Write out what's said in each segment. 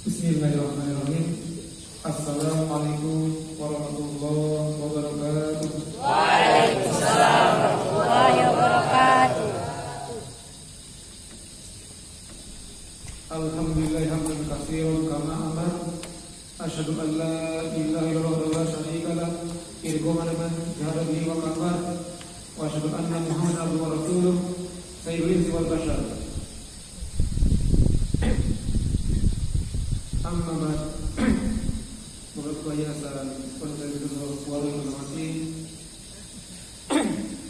Bismillahirrahmanirrahim. Assalamualaikum warahmatullahi wabarakatuh. Waalaikumsalam warahmatullahi wabarakatuh. Alhamdulillah hamdan katsiran kama amar. Asyhadu an la ilaha illallah wa la syarika lah. Irghaman man jahada bihi wa kafar. Wa asyhadu anna Muhammadan abduhu wa rasuluh. Sayyidul insi wal bashar. Amma ba'd. Menurut kebiasaan konsensus suara yang hormati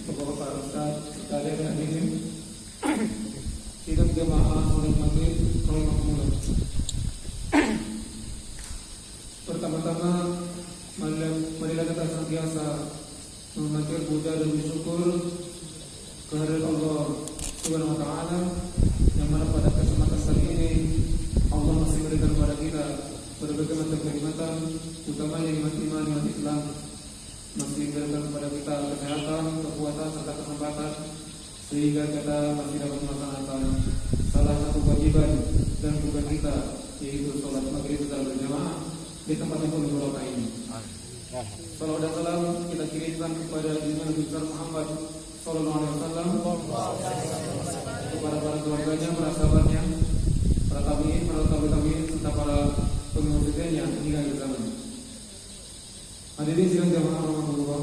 Bapak-bapak Ustaz, sekalian yang hadirin, sidang jamaah sholat maghrib rahimahumullah. Pertama-tama, marilah kita senantiasa memanjatkan puja dan bersyukur kehadirat Allah Subhanahu wa taala yang mana pada kesempatan kali ini Allah masih memberikan kepada kita berbagai macam kenikmatan, utamanya nikmat iman, nikmat Islam, masih memberikan kepada kita kesehatan, kekuatan serta kesempatan sehingga kita masih dapat melaksanakan salah satu kewajiban dan tugas kita, yaitu sholat maghrib secara berjamaah di tempat yang penuh barokah ini. Salawat dan salam kita kirimkan kepada junjungan Nabi besar Muhammad Sallallahu Alaihi Wasallam, kepada para keluarganya, para sahabatnya, para tabi'in, para tabi'in, serta para pengikutnya hingga akhir zaman. Hadirin sidang jamaah rahmatullah,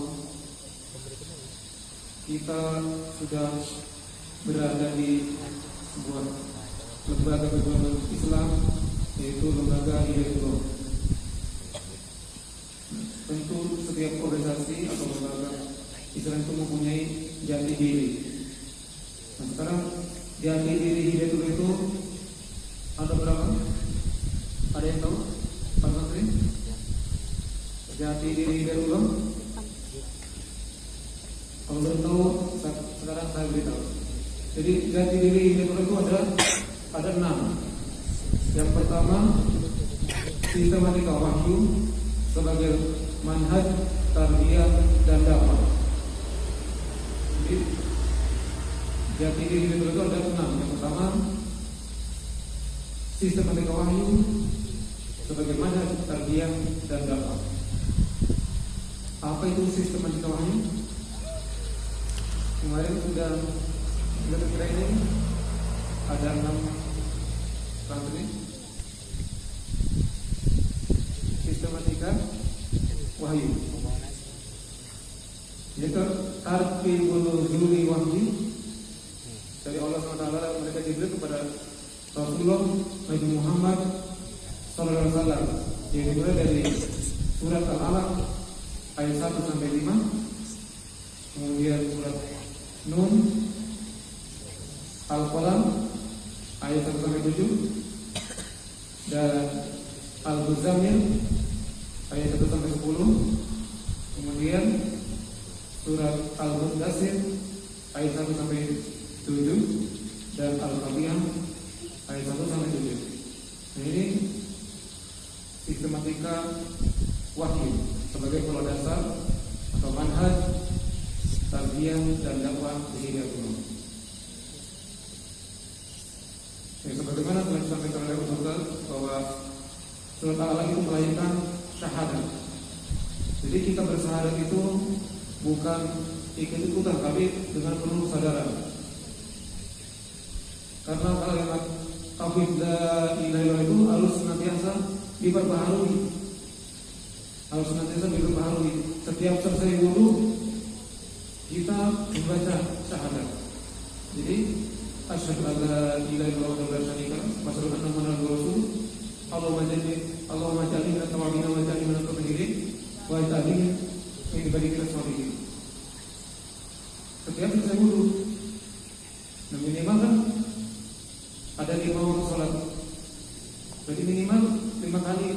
kita sudah berada di sebuah lembaga keuangan Islam, yaitu lembaga Hidayatullah. Tentu setiap organisasi atau lembaga Islam itu mempunyai jati diri. Nah, sekarang jati diri Hidayatullah itu ada berapa? Ada yang tahu? Pak Menteri? Jati diri Hidayatullah? Kalau belum tahu, sekarang saya beritahu. Jadi jati diri Hidayatullah itu ada 6. Yang pertama, sistematika wahyu sebagai manhaj, tarbiyah dan dakwah. Jadi jati diri Hidayatullah itu ada 6. Yang pertama, sistematika wahyu sebagai manhaj, tarbiyah dan dakwah. Apa itu sistematika wahyu? Kemarin sudah training, ada 6 santri. Sistematika wahyu. Yaitu tartibul nuzuli wahyu dari Allah SWT mereka diberi kepada Rasulullah Nabi Muhammad Sallallahu Alaihi Wasallam, yang dimulai dari surat Al-Alaq ayat 1 sampai 5, kemudian surat Nun, Al-Qalam ayat 1 sampai 7, dan Al-Muzammil ayat 1 sampai 10, kemudian surat Al-Mudaththir ayat 1 sampai 7, dan Al-Fatihah ayat 1 sampai 7. Nah, ini sistematika wahyu sebagai pola dasar atau manhaj, tarbiyah dan dakwah di Hidayatullah. Sebagaimana telah disampaikan oleh Ustaz bahwa surat Al-Alaq itu melahirkan syahadat. Jadi kita bersyahadat itu bukan ikut-ikutan, tapi dengan penuh kesadaran. Karena kalimat tauhid la ilaha illallah itu harus senantiasa diperbaharui. Setiap selesai wudu kita membaca syahadat. Jadi asyhadu an la ilaha illallah wa la syarika lah, wa asyhadu anna muhammadan rasul. Allahumma ja'alni minat tawabin wa ja'alni minat mutatahhirin wa ja'alni min ibadikal sholihin. Setiap selesai wudu, nah minimal kan ada 5 waktu sholat. Jadi minimal 5 kali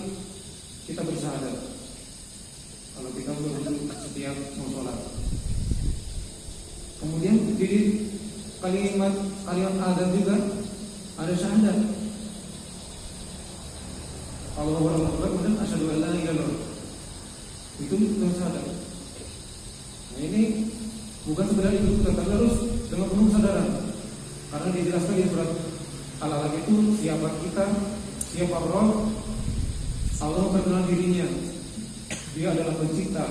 kita bersyahadat kalau kita berwudu setiap mau sholat. Kemudian di kalimat azan juga ada syahadat. Allahu Akbar, kemudian asyhadu an la ilaha illallah. Itu syahadat. Nah, ini bukan sebenarnya itu, tapi harus dengan penuh kesadaran. Karena dijelaskan di surat Al-Alaq itu siapa kita, Siapa Rob? Allah memperkenalkan dirinya. Dia adalah pencipta.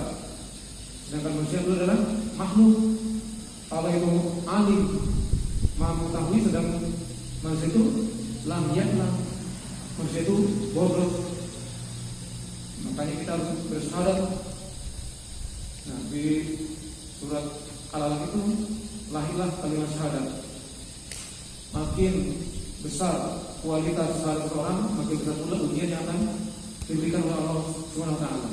Sedangkan manusia itu adalah makhluk. Allah itu alim, maha mengetahui, sedang manusia itu lam ya'lam. Manusia itu bodoh. Makanya kita harus bersyahadat. Nah, di surat Al-Alaq itu lahirlah kalimat syahadat. Makin besar kualitas syahadat seorang, makin besar pula ujian yang akan diberikan oleh Allah Subhanahu wa taala.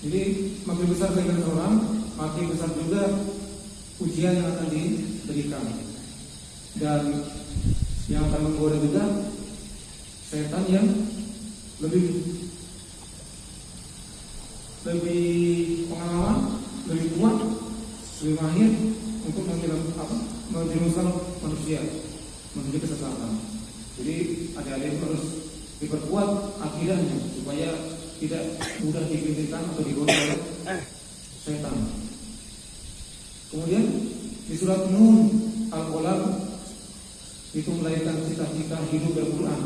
Jadi makin besar keimanan seorang, makin besar juga ujian yang akan diberikan. Dan yang akan menggoda juga setan yang lebih pengalaman, lebih kuat, lebih mahir untuk menjerumuskan manusia menuju kesesatan. Jadi adik-adik harus diperkuat akidahnya supaya tidak mudah dipikirkan atau digoda oleh setan. Kemudian di surat Nun Al-Qalam itu melahirkan cita-cita hidup Al-Quran.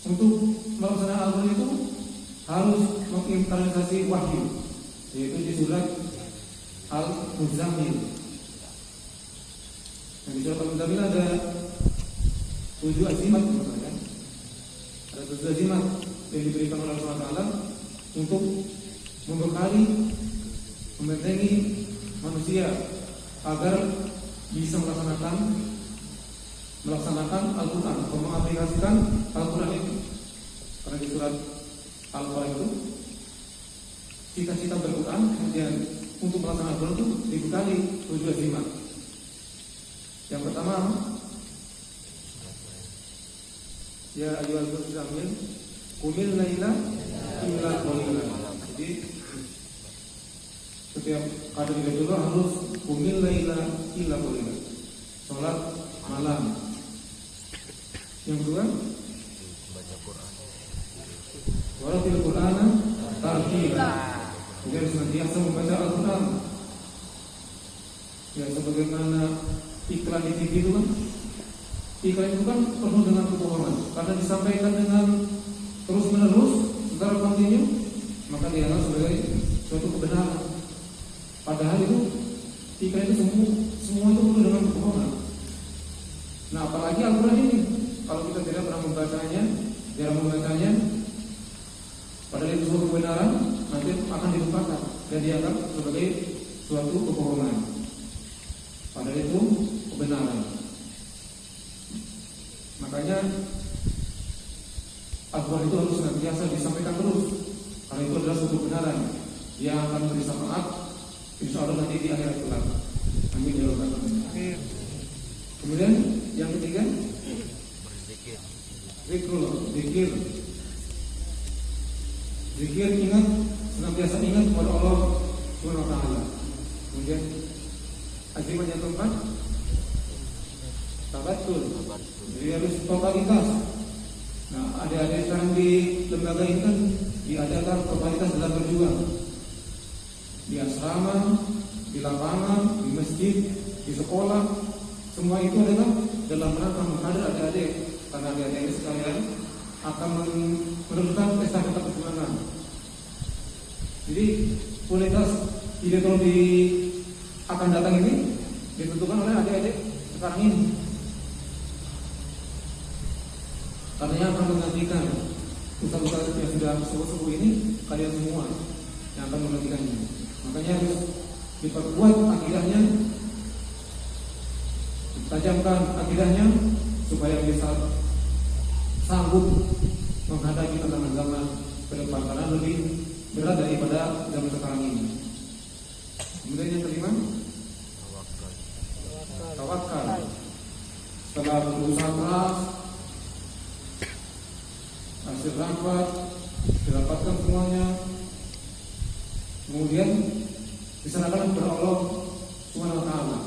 Untuk melaksanakan Al-Quran itu harus mengimplementasi wahyu, yaitu di surat Al-Muzammil. Nah, di surat Al-Muzammil ada 7 azimat, kan? Ada 7 azimat yang diberikan oleh Allah SWT untuk membekali, membentengi manusia agar bisa melaksanakan Al-Quran atau mengaplikasikan Al-Quran itu. Karena di surat Al-Quran itu cita-cita berquran, kemudian untuk melaksanakan Al-Quran itu dibekali 7 azimat. Yang pertama, ya ayyuhal muzammil qumil laila illa qalila. Jadi setiap kali kita dulu harus qumil laila illa qalila, salat malam. Yang kedua, baca Quran. Waratil Qur'ana tartila. Jadi senantiasa membaca Al-Quran. Ya, sebagaimana iklan di TV itu kan, iklan itu kan penuh dengan kebohongan. Karena disampaikan dengan terus menerus secara kontinu, maka dianggap sebagai suatu kebenaran. Padahal itu iklan itu semua itu penuh dengan kebohongan. Nah, apalagi Al-Quran ini, kalau kita tidak pernah membacanya, jarang membacanya, padahal itu sebuah kebenaran, nanti akan dilupakan dan dianggap sebagai suatu kebohongan. Padahal itu kebenaran. Makanya Al-Quran itu harus senantiasa disampaikan terus, karena itu adalah suatu kebenaran yang akan memberi syafaat, insya Allah nanti di akhirat kelak. Amin ya rabbal alamin. Kemudian yang ketiga, zikir. Zikir, ingat, senantiasa ingat kepada Allah Subhanahu wa taala. Kemudian azimat yang keempat, tabatul. Jadi harus totalitas. Nah, adik-adik sekarang di lembaga ini kan diadakan totalitas dalam berjuang. Di asrama, di lapangan, di masjid, di sekolah, semua itu adalah dalam rangka mengkader adik-adik, karena adik-adik sekalian akan meneruskan estafet perjuangan. Jadi kualitas ideologi akan datang ini ditentukan oleh adik-adik sekarang ini. Karena yang akan menggantikan ustaz-ustaz yang sudah sepuh-sepuh ini, kalian semua yang akan menggantikannya. Makanya harus diperkuat akidahnya, tajamkan akidahnya supaya bisa sanggup menghadapi tantangan zaman ke depan, karena lebih berat daripada zaman sekarang ini. Kemudian yang kelima, tawakal. Setelah berusaha keras, hasil rapat didapatkan semuanya, kemudian diserahkan kepada Allah Subhanahu wa taala.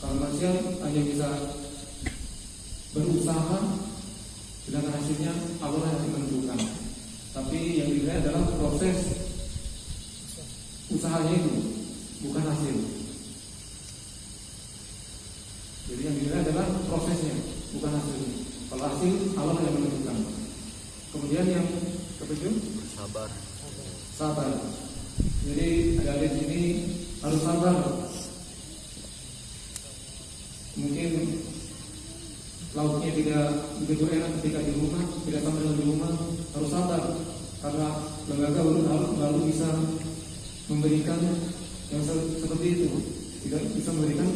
Kalau manusia hanya bisa berusaha, sedangkan hasilnya Allah yang menentukan. Tapi yang dilihat adalah proses usahanya itu, bukan hasil. adalah prosesnya, bukan hasilnya. Kalau hasil Allah yang menentukan. Kemudian yang ketujuh, sabar. Jadi ada di sini harus sabar. Mungkin lauknya tidak begitu enak ketika di rumah, tidak sama dengan di rumah, harus sabar karena lembaga baru bisa memberikan yang seperti itu, tidak bisa memberikan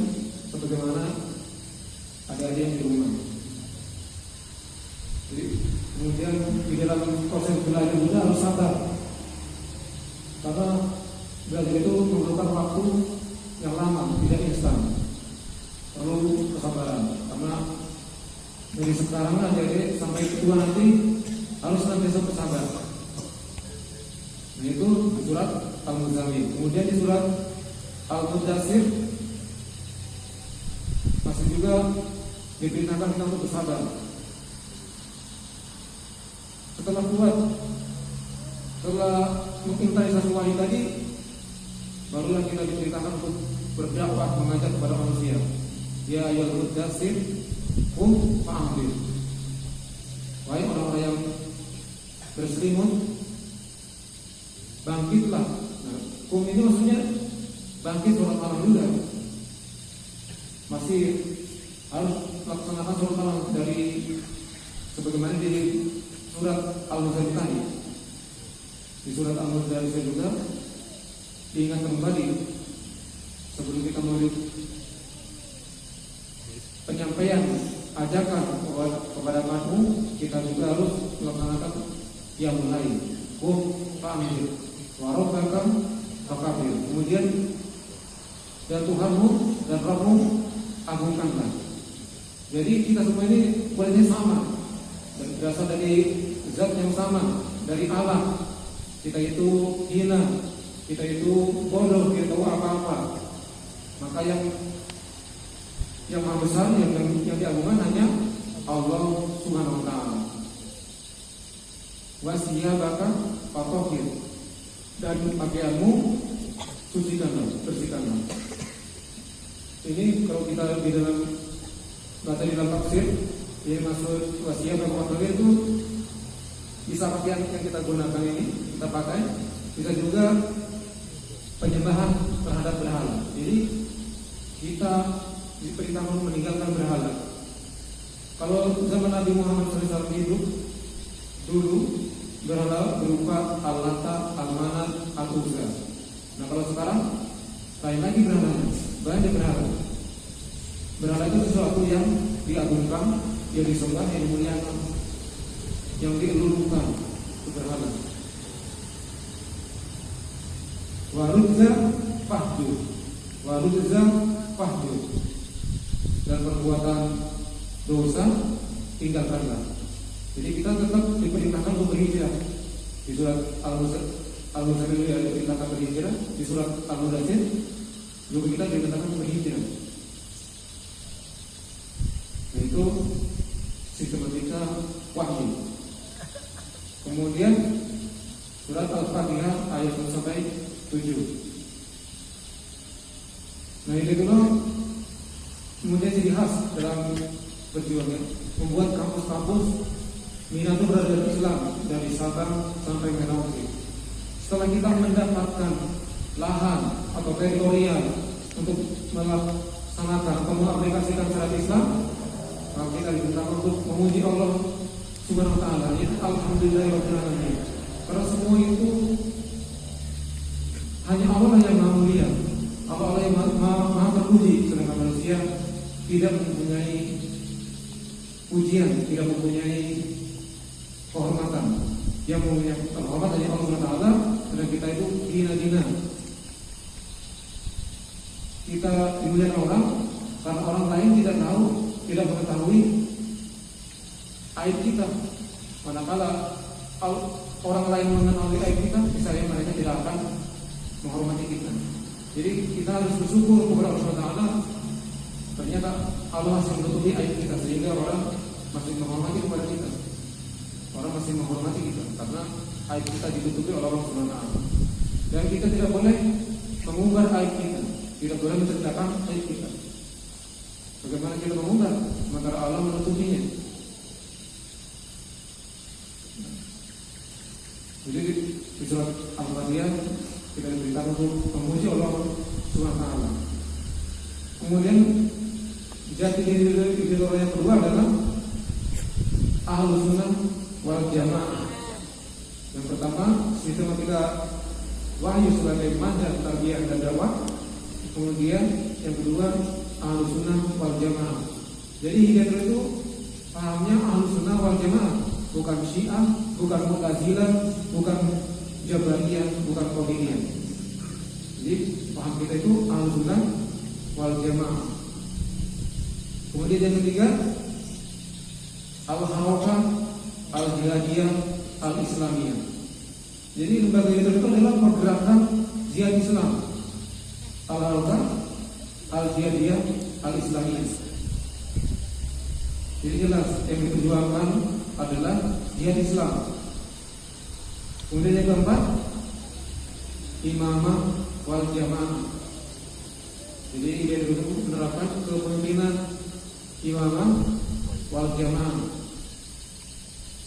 sebagaimana ada yang di rumah. Jadi kemudian di dalam proses belajar juga harus sabar karena belajar itu memerlukan waktu yang lama, tidak instan, perlu kesabaran karena dari sekarang aja sampai tua nanti harus senantiasa bersabar. Nah itu di surat Al-Muzammil. Kemudian di surat Al-Mudaththir masih juga diperintahkan kita untuk bersabar. Setelah kuat, setelah mengintai sesuatu tadi, barulah kita diperintahkan untuk berdakwah, mengajak kepada manusia. Ya ayyuhal mudaththir qum fa'anzir. Wahai orang-orang yang berselimut, bangkitlah. Nah, kum ini maksudnya bangkit sholat malam juga. Masih harus laksanakan sholat malam dari sebagaimana di surat Al-Muzammil tadi. Di surat Al-Muzammil juga diingatkan kembali sebelum kita menuju penyampaian ajakan kepada makmum, kita juga harus melaksanakan yang mulai qum fa'anzir wa rabbaka fakabir. Kemudian dan Tuhanmu dan Rabbmu agungkanlah. Jadi kita semua ini kualitasnya sama, berasal dari zat yang sama, dari Allah. Kita itu hina, kita itu bodoh, kita tahu apa-apa. Maka yang maha besar yang diagungkan hanya Allah Subhanahu wa taala. Wasiyabaka fatahhir, dan pakaianmu sucikanlah, bersihkanlah. Ini kalau kita di dalam baca di dalam tafsir, ini maksud wasiyabaka fatahhir itu bisa pakaian yang kita gunakan ini kita pakai, bisa juga penyembahan terhadap berhala. Jadi kita diperintahkan meninggalkan berhala. Kalau zaman Nabi Muhammad SAW hidup dulu, berhala berupa Al-Lata, Al-Manat, Al-Uzza. Nah kalau sekarang lain lagi berhalanya, banyak berhala. Berhala itu sesuatu yang diagungkan, yang disembah, yang dimuliakan, yang dielulukan, itu berhala. Warudza fahdu, warudza fahdu, dan perbuatan dosa tinggalkanlah. Jadi kita tetap diperintahkan untuk berhijrah. Di surat Al-Muzammil diperintahkan berhijrah, di surat Al-Mudaththir juga kita diperintahkan untuk berhijrah. Itu sistematika wahyu. Kemudian surat Al-Fatihah ayat 1 sampai 7. Nah ini dulu kemudian ciri khas dalam perjuangan membuat kampus-kampus Mina itu berada di Islam dari Sabang sampai Merauke. Setelah kita mendapatkan lahan atau teritorial untuk melaksanakan atau mengaplikasikan syariat Islam, maka kita diperintahkan untuk memuji Allah Subhanahu wa taala. Itu alhamdulillahirabbil alamin. Karena semua itu hanya Allah yang Maha Mulia, Allah yang Maha terpuji, sedangkan manusia tidak mempunyai pujian, tidak mempunyai kehormatan. Yang mempunyai kehormatan hanya Allah Subhanahu wa taala, dan kita itu hina-hina. Kita dimuliakan orang karena orang lain tidak tahu, tidak mengetahui aib kita. Manakala orang lain mengetahui aib kita, misalnya mereka tidak akan menghormati kita. Jadi kita harus bersyukur kepada Allah Subhanahu wa taala. Ternyata Allah masih menutupi aib kita sehingga orang masih menghormati kepada kita. Orang masih menghormati kita karena aib kita ditutupi oleh Allah Subhanahu wa taala. Dan kita tidak boleh mengumbar aib kita, tidak boleh menceritakan aib kita. Bagaimana kita mengubah sementara Allah menutupinya? Jadi di surat Al-Fatihah kita diberitakan untuk memuji Allah Subhanahu wa taala. Kemudian jati diri orang yang kedua adalah Ahlus Sunnah wal Jamaah. Yang pertama, sistematika wahyu sebagai manhaj tarbiyah dan dakwah. Kemudian yang kedua, Ahlus Sunnah wal Jamaah. Jadi hidayah itu pahamnya Ahlus Sunnah wal Jamaah, bukan Syiah, bukan Mu'tazilah, bukan Jabariyah, bukan Qadiriyah. Jadi paham kita itu Ahlus Sunnah wal Jamaah. Kemudian yang ketiga, Al-Harakah Al-Jihadiyah Al-Islamiyah. Jadi lembaga itu adalah pergerakan jihad Islam. Al-Harakah Al-Jihadiyah Al-Islamiyah. Jadi jelas yang diperjuangkan adalah jihad Islam. Kemudian yang keempat, Imamah wal Jamaah. Jadi dia dulu menerapkan kepemimpinan Imamah wal Jamaah.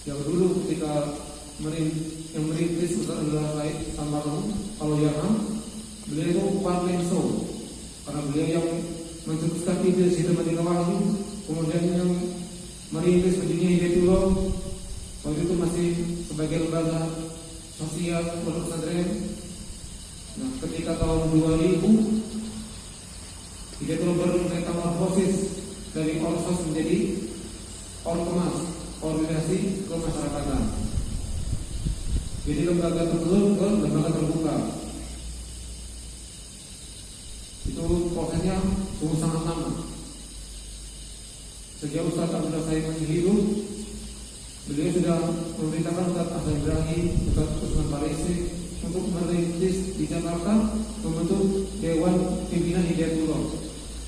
Yang dulu ketika yang merintis Ustaz Abdullah Said almarhum Al-Yarham, beliau itu parlenso karena beliau yang mencetuskan ide sistem Madinah Wahyu, kemudian yang merintis berdirinya Hidayatullah. Waktu itu masih sebagai lembaga sosial pondok pesantren. Nah, ketika tahun 2000 Hidayatullah bermetamorfosis dari orsos menjadi ormas, organisasi kemasyarakatan. Jadi lembaga tersebut ke lembaga terbuka. Itu prosesnya sungguh sangat lama. Sejak Ustaz Abdullah Said masih hidup, beliau sudah memerintahkan Ustaz Ahsan Ibrahim, Ustaz Usman Farisi untuk merintis di Jakarta membentuk Dewan Pimpinan Hidayatullah.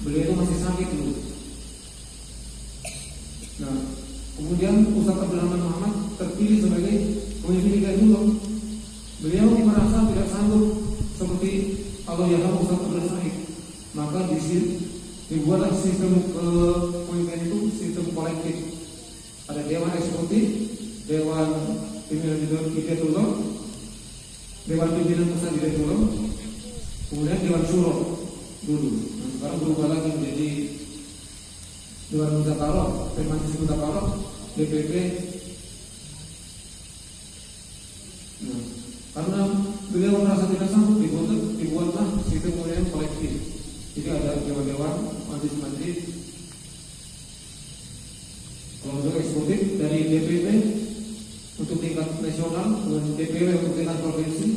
Beliau itu masih sakit dulu. Nah, kemudian Ustaz Abdurrahman Muhammad terpilih sebagai pemimpin Hidayatullah. Beliau merasa tidak sanggup seperti Allah ya Ustaz Abdullah Said. Maka dibuatlah sistem kepemimpinan itu sistem kolektif. Ada Dewan Eksekutif, Dewan Pimpinan Hidayatullah, Dewan Pimpinan Pusat Hidayatullah, kemudian Dewan Syuro dulu. Nah, sekarang berubah lagi menjadi Dewan Mutakarrah, Permanisi Mutakarrah, DPP. Nah, karena beliau merasa tidak sanggup, dibuatlah sistem kemudian kolektif. Jadi ada dewan-dewan, majlis-majlis. Kalau untuk eksekutif dari DPP untuk tingkat nasional, DPW untuk tingkat provinsi,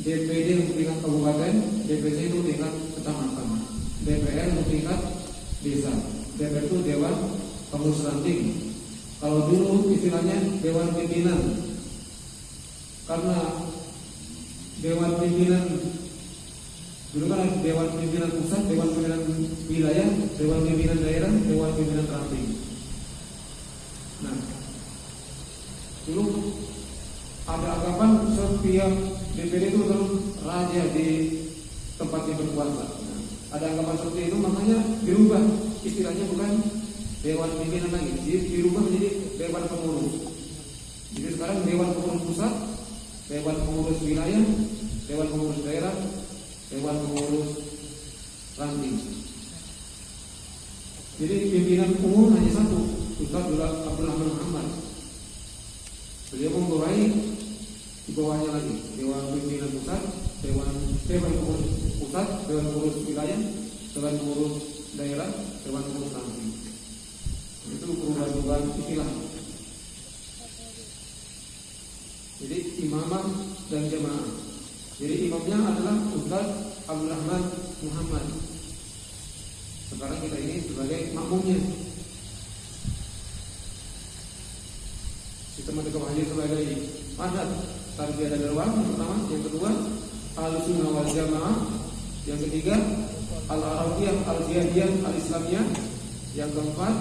DPD untuk tingkat kabupaten, DPC itu tingkat kecamatan, DPR untuk tingkat desa. DPR itu Dewan Pengurus Ranting. Kalau dulu istilahnya Dewan Pimpinan, karena Dewan Pimpinan dulu kan ada Dewan Pimpinan Pusat, Dewan Pimpinan Wilayah, Dewan Pimpinan Daerah, Dewan Pimpinan Ranting. Nah, dulu ada anggapan setiap DPD itu terus raja di tempatnya berkuasa. Nah, ada anggapan seperti itu, makanya dirubah istilahnya, bukan Dewan Pimpinan lagi, dirubah menjadi Dewan Pengurus. Jadi sekarang Dewan Pengurus Pusat, Dewan Pengurus Wilayah, Dewan Pengurus Daerah, Dewan Pengurus Ranting. Jadi pimpinan umum hanya satu, Ustaz Abdurrahman Muhammad. Beliau membawahi di bawahnya lagi Dewan Pimpinan Pusat, Dewan Pengurus Pusat, Dewan Pengurus Wilayah, Dewan Pengurus Daerah, Dewan Pengurus Ranting. Itu perubahan-perubahan istilah. Jadi imamah dan jamaah. Jadi imamnya adalah Ustaz Abdurrahman Muhammad. Sekarang kita ini sebagai makmumnya. Sistematika wahyu sebagai manhaj tarbiyah dan dakwah yang pertama, yang kedua Ahlus Sunnah wal Jamaah, yang ketiga Al-Arabiyah Al-Jihadiyah Al-Islamiyah, yang keempat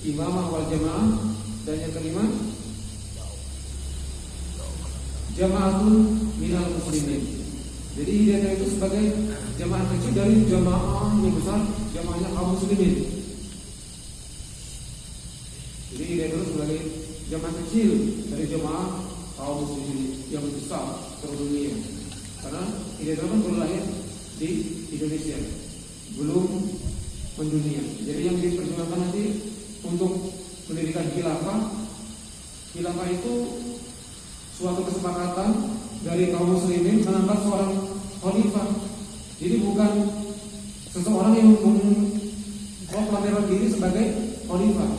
Imamah wal Jamaah, dan yang kelima Jama'atun minal muslimin. Jadi hidayah itu sebagai jamaah kecil dari jamaah yang besar, jamaahnya kaum muslimin. Jadi hidayah itu sebagai jamaah kecil dari jamaah kaum muslimin yang besar terdunia. Karena hidayah itu kan baru lahir di Indonesia, belum mendunia. Jadi yang diperjuangkan nanti untuk mendirikan khilafah. Khilafah itu suatu kesepakatan dari kaum muslimin mengangkat seorang khalifah. Jadi bukan seseorang yang memproklamirkan diri sebagai khalifah.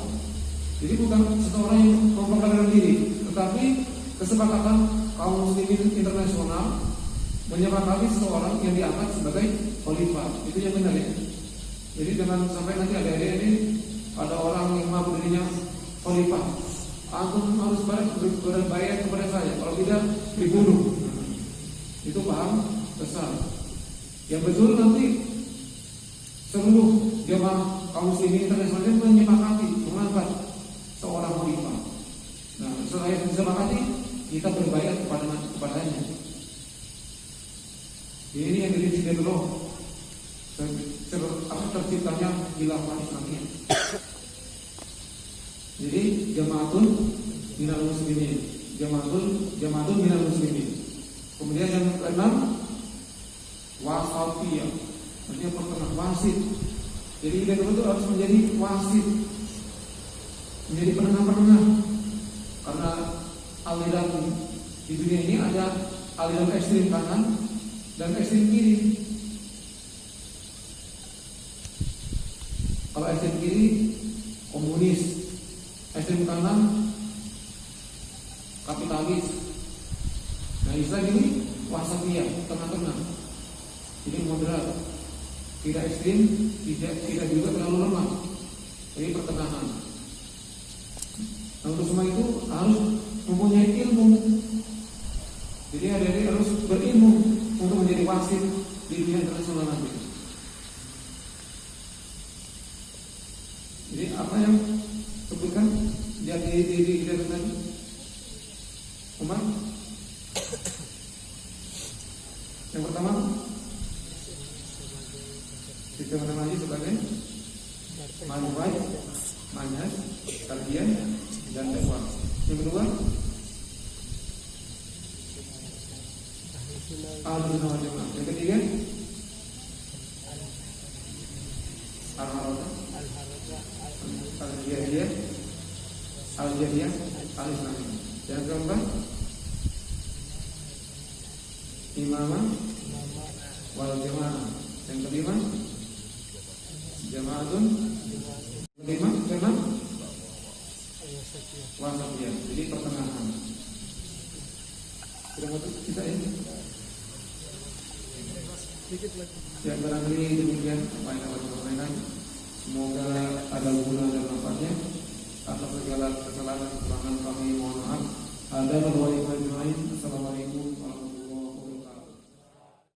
Jadi bukan seseorang yang memproklamirkan diri, tetapi kesepakatan kaum muslimin internasional menyepakati seseorang yang diangkat sebagai khalifah. Itu yang benar ya. Jadi jangan sampai nanti ada ini ada orang yang mengaku dirinya khalifah. Antum harus berbayar kepada saya, kalau tidak dibunuh. Itu paham besar. Yang betul nanti seluruh jamaah kaum muslimin internasional menyepakati mengangkat seorang khalifah. Nah, setelah disepakati kita berbayar kepadanya. Ini yang dirinci dulu terciptanya khilafah Islamiyah. Jadi jamaatun minal muslimin, jamaatun minal muslimin. Kemudian yang keenam wasatiyah, artinya pertengah, wasit. Jadi hidayah itu harus menjadi wasit, menjadi penengah-penengah. Karena aliran di dunia ini ada aliran ekstrem kanan dan ekstrem kiri. Kalau ekstrem kiri komunis, ekstrem kanan kapitalis. Nah, Islam ini wasatiyah, tengah-tengah. Jadi moderat, tidak ekstrem, tidak juga terlalu lemah. Jadi pertengahan. Nah, untuk semua itu harus mempunyai ilmu. Jadi adik-adik harus berilmu untuk menjadi wasit di dunia internasional nanti. Jadi apa yang sebutkan jadi diri kita tadi, Umar? Yang pertama, sistem lagi sebagai manfaat, manhaj, kajian, dan dakwah. Yang kedua, al-sunnah wal jamaah. Yang ketiga, al-harokah, al-jihadiyah, al-jihadiyah, al-islamiyah. Yang keempat, imamah wal jamaah. Yang kelima, jamaatun. Kelima, keenam, wasatiyah. Jadi pertengahan. Sudah masuk kita ini. Ya, barangkali demikian apa yang dapat disampaikan. Semoga ada guna dan manfaatnya. Atas segala kesalahan kekurangan kami mohon maaf. Ada wal Assalamualaikum warahmatullahi wabarakatuh.